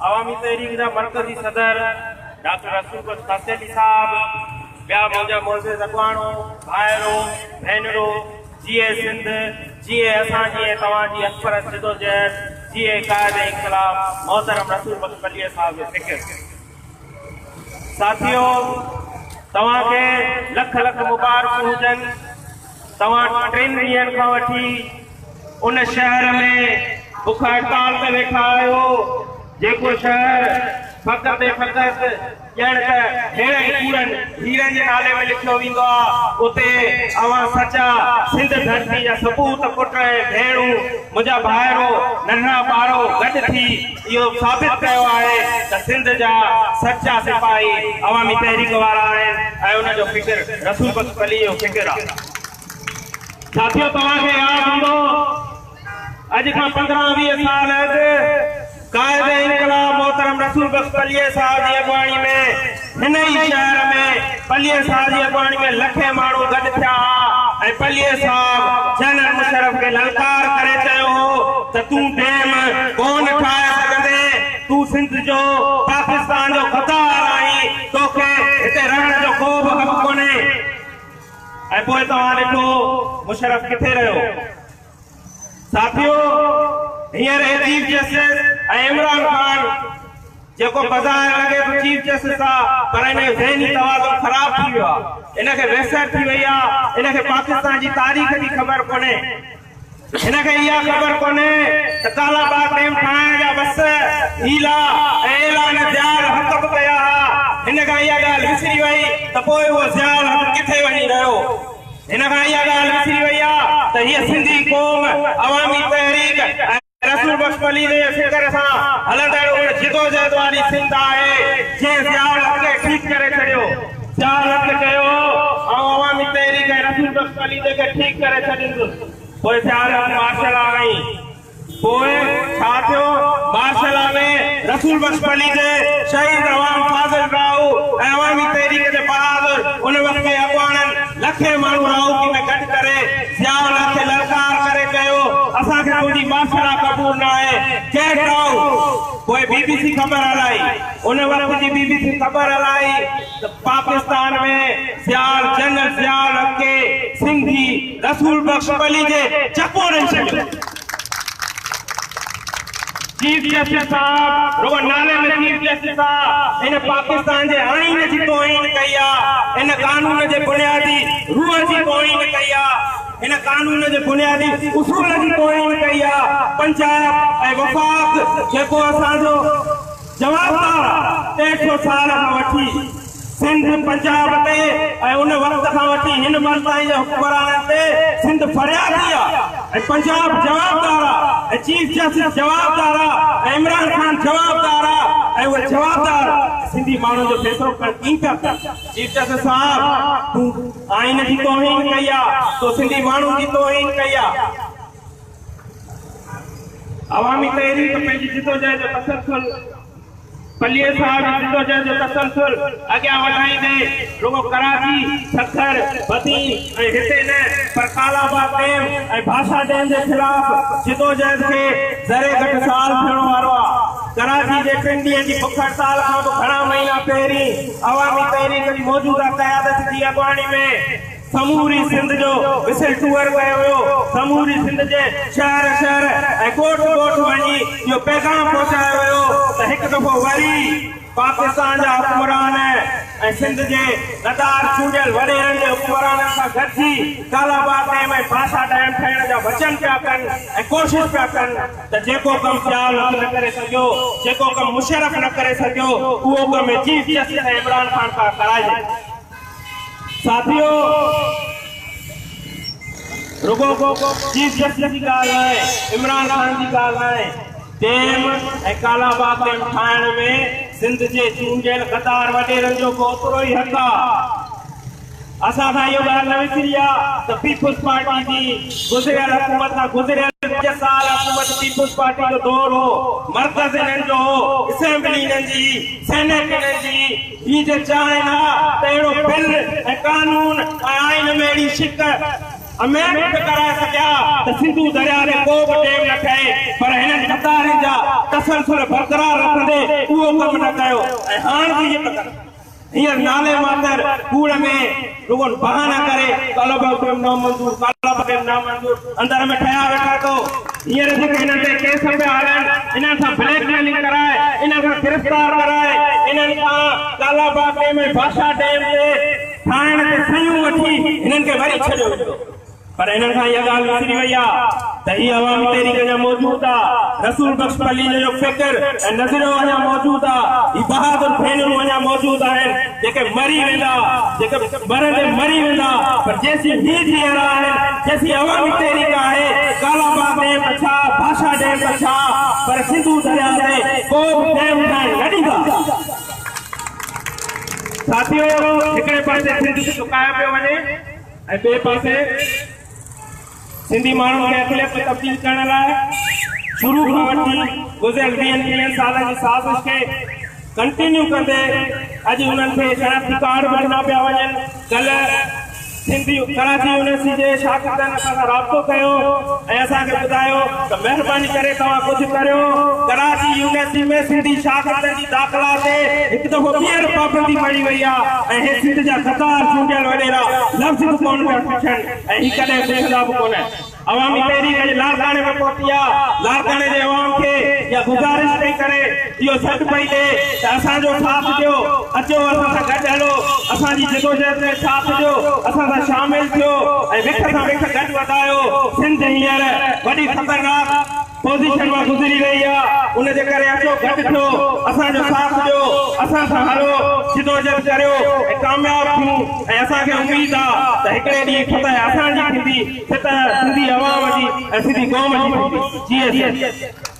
अवामी तहरीक जा मरकजी सदर डॉक्टर रसूल बख्श कासियानी साहब ॿिया मुंहिंजा मोज़े अॻवाणो भाइरो भेनरो जीए सिंध जीए असांजी ऐं तव्हांजी अकबर जिदोजहद जीए क़ाइद इन्क़लाब मोहतरम रसूल बख्श कलीअ साहब जो फ़िक्र। साथियों तव्हांखे लख लख मुबारकूं हुजनि। तव्हां 3 ॾींहंनि खां वठी उन शहर में बुख हड़ताल ते वेठा आहियो जेको शहर फ़क़ति ॼण त अहिड़े कूड़नि हीरनि जे नाले में लिखियो वेंदो आहे उते अवां सचा सिंध धरती जा सपूत पुट ऐं भेणूं मुंहिंजा भाइरो नंढा ॿारो गॾु थी इहो साबित कयो आहे त सिंध जा सचा सिपाही अवामी तहरीक वारा आहिनि ऐं उनजो फ़िक्र रसूल बख्श कलीअ जो फ़िक्र आहे। साथियों तव्हांखे यादि हूंदो अॼु खां 15-20 साल अॻु क़ाइद इन्क़लाब मोहतरम रसूल बख्श कलीअ साहब जी अॻवानी में हिन ई शहर में कलीअ साहब जी अॻवानी में लखे माण्हू गॾु थिया ऐं कलीअ साहब जनरल मुशर्रफ खे ललकार करे चयो हो त तूं डेम कोन ठाहे सघंदे, तूं सिंध जो पाकिस्तान जो ख़तार आहीं, तोखे हिते रहण जो को बि हक़ कोन्हे। ऐं पोइ तव्हां ॾिठो मुशर्रफ किथे रहियो। साथियों हींअर चीफ जस्टिस इमरान खान जेको बज़ाहिर लॻे तो चीफ जस्टिस आहे पर इन जो ज़हनी तवाज़ुन ख़राब थी वियो आहे, इनखे वहसत थी वई आहे, इनखे पाकिस्तान जी तारीख़ जी ख़बर कोन्हे, इनखे इहा ख़बर कोन्हे त कालाबाग डेम ठाहिण जा बस हीला ऐं ऐलान ज़ियाल हक़ बि कया हुआ। हिन खां इहा ॻाल्हि विसरी वई त पोइ उहो ज़ियाल हक़ किथे वञी रहियो। हिन खां इहा ॻाल्हि विसरी वई आहे त हीअ सिंधी क़ौम अवामी तहरीक रसूल बख्श कलीअ जे फ़िक्र सां हलंदड़ जिदोजहद वारी सिंध आहे जंहिं ज़ियाल हक़ खे ठीकु करे छॾियो। ज़ियाल हक़ चयो ऐं अवामी तहरीक रसूल बख्श कलीअ खे ठीकु करे छॾींदुसि। पोइ ज़ियाल हक़ मार्शल आ गई। पोइ छा थियो? मार्शल आ में रसूल बख्श कलीअ जे शहीद अवाम फाज़िल राऊ ऐं अवामी तहरीक जे बहादुर उन वक़्त जे अॻवाननि लखे माण्हू राऊकी में गॾु करे ज़ियाल हक़ खे ललकार करे कयो असांखे तुंहिंजी मार्शल कबूल न आहे, गेट आउट। पोइ बीबीसी ख़बर हलाई, उन वक़्त जी बीबीसी ख़बर हलाई त पाकिस्तान में ज़ियाल जनरल ज़ियाल हक़ खे सिंधी रसूल बख्श कलीअ जे चपोरे छॾियो। चीफ जस्टिस साहब रुगो नाले में चीफ जस्टिस साहब इन पाकिस्तान जे आईन जी तौहीन कई आहे, इन कानून जे बुनियादी रूह जी तौहीन कई आहे, इन कानून जे बुनियादी उसूल जी तौहीन कई आहे। पंजाब ऐं वफ़ाक़ जेको असांजो जवाबदार 150 साल खां वठी सिंध पंजाब ते ऐं उन वक़्त खां वठी हिन वक़्त ताईं जे हुक्मराननि ते सिंध फरियादी आहे ऐं पंजाब जवाबदार आहे ऐं चीफ जस्टिस जवाबदार आहे ऐं इमरान खान जवाबदार आहे ऐं उहे जवाबदार सिंधी माण्हुनि जो फ़ैसिलो कीअं पिया कनि। चीफ जस्टिस साहब तूं आइन जी तौहीन कई आहे, तो सिंधी माण्हुनि जी तौहीन कई आहे। अवामी तहरीक पंहिंजी जिदोजहद जो तसलसल कलीअ साहब जी जिदोजहद जो तसलसल अॻियां वधाईंदे रुगो कराची सखर बदीन ऐं हिते न पर कालाबाग डेम ऐं भाषा डेम जे ख़िलाफ़ जिदोजहद खे ज़रे घटि साल थियण वारो आहे। कराची जे 3 ॾींहनि जी बुख हड़ताल खां बि घणा महीना पहिरीं अवामी तहरीक जी मौजूदा क़यादत जी अॻवानी में समूरी सिंध जो विसिल टूअर कयो वियो। समूरी सिंध जे शहर शहर ऐं ॻोठ ॻोठ वञी इहो पैगाम पहुचायो वियो त हिकु दफ़ो वरी पाकिस्तान जा हुक्मरान ऐं सिंध जे गद्दार चूंडियल वॾेरनि जे हुक्मराननि सां गॾिजी कालाबाग डेम ऐं भाषा डैम ठाहिण जा वचन पिया कनि ऐं कोशिशि पिया कनि त जेको कमु ज़ियाल हक़ न करे सघियो, जेको कमु मुशर्रफ न करे सघियो, उहो कमु चीफ जस्टिस इमरान खान पारां कराइजे। साथियों रुगो चीफ जस्टिस की ॻाल्हि आहे, इमरान खान की ॻाल्हि आहे। डेम ऐं कालाबाग डेम ठाहिण में सिंध जे चूंडियल गद्दार वॾेरनि जो बि ओतिरो ई हक़ आहे। असां खां इहो ॻाल्हि न विसरी आहे त पीपुल्स पार्टी जी गुज़िरियल हुकूमत खां गुज़िरियल 5 साल हुकूमत पीपुल्स पार्टी जो दौर हो, मर्कज़ इन्हनि जो हो, असेंबली इन्हनि जी, सेनेट इन्हनि जी। हीअ जे चाहिनि हा त अहिड़ो बिल ऐं कानून ऐं आइन में अहिड़ी शिक अमेरिका कराए सकिया त सिंधु दरिया ते को बि डेम न ठहे पर हिननि गद्दारनि जा तसलसल बरक़रार रखंदे उहो कमु न कयो ऐं हाणे बि हींअर नाले मातर कूड़ में रुगो बहाना करे कालाबाग डैम नामंजूर कालाबाग डैम नामंजूर अंदर में ठहिया वेठा तो हींअर जेके हिननि ते केस पिया हलनि इन्हनि सां ब्लैकमेलिंग कराए इन्हनि खां गिरफ़्तार कराए इन्हनि खां कालाबाग डैम में भाषा डैम ते ठाहिण ते सयूं वठी हिननि खे वरी छॾियो वेंदो पर इन्हनि खां इहा ॻाल्हि विसरी वई आहे त हीअ अवामी तहरीक अञा मौजूदु आहे रसूल बख्श पली जो फ़िक्र ऐं नज़रियो अञा मौजूदु आहे ही बहादुर भेनरूं अञा मौजूदु आहिनि जेके मरी वेंदा जेके मरंदे मरी वेंदा पर जेसीं ही धीअर आहिनि जेसीं अवामी तहरीक आहे कालाबाग डैम छा भाषा डैम छा पर सिंधु दरिया ते को बि डैम ठाहिण न ॾींदा साथियो हिकिड़े पासे सिंध चुकायो पियो वञे ऐं ॿिए पासे सिंधी माण्हुनि खे अखिलियत में तब्दील करण लाइ शुरू खां वठी गुज़िरियल 20 सालनि जी साज़िश खे कंटिन्यू कंदे अॼु उन्हनि खे शनाख्ती कार्ड बि ॾिना पिया वञनि कल्ह सिंधी कराची यूनिवर्सिटी जे शागिर्दनि असां सां राब्तो कयो ऐं असांखे ॿुधायो त महिरबानी करे तव्हां कुझु करियो कराची यूनिवर्सिटी में सिंधी शागिर्दनि जी दाख़िला ते हिकु दफ़ो ॿीहर पाबंदी पई वई आहे ऐं हे सिंध जा गद्दार चूंडियल वॾेरा लफ़्ज़ बि कोन पिया पुछनि ऐं ही कॾहिं पुछंदा बि कोन अवामी तहरीक जे लाड़काणे में पहुती आहे लाड़काणे जे अवाम खे इहा गुज़ारिश पई करे इहो सॾु पई ॾे त असांजो साथ ॾियो अचो असां सां गॾु हलो असांजी जदोजहद में साथ ॾियो असां सां शामिल थियो ऐं विख सां विख गॾु वधायो सिंध हींअर वॾी ख़तरनाक पोज़ीशन में गुज़री रही है उनके करे अचो गॾु थियो असांजो साथ ॾियो असां सां हलो जदोजहद करियो ऐं कामयाब थियूं ऐं असांखे उमेद आहे त हिकिड़े ॾींहुं फतह असांजी थींदी फतह सिंधी अवाम जी ऐं सिंधी क़ौम जी थींदी जी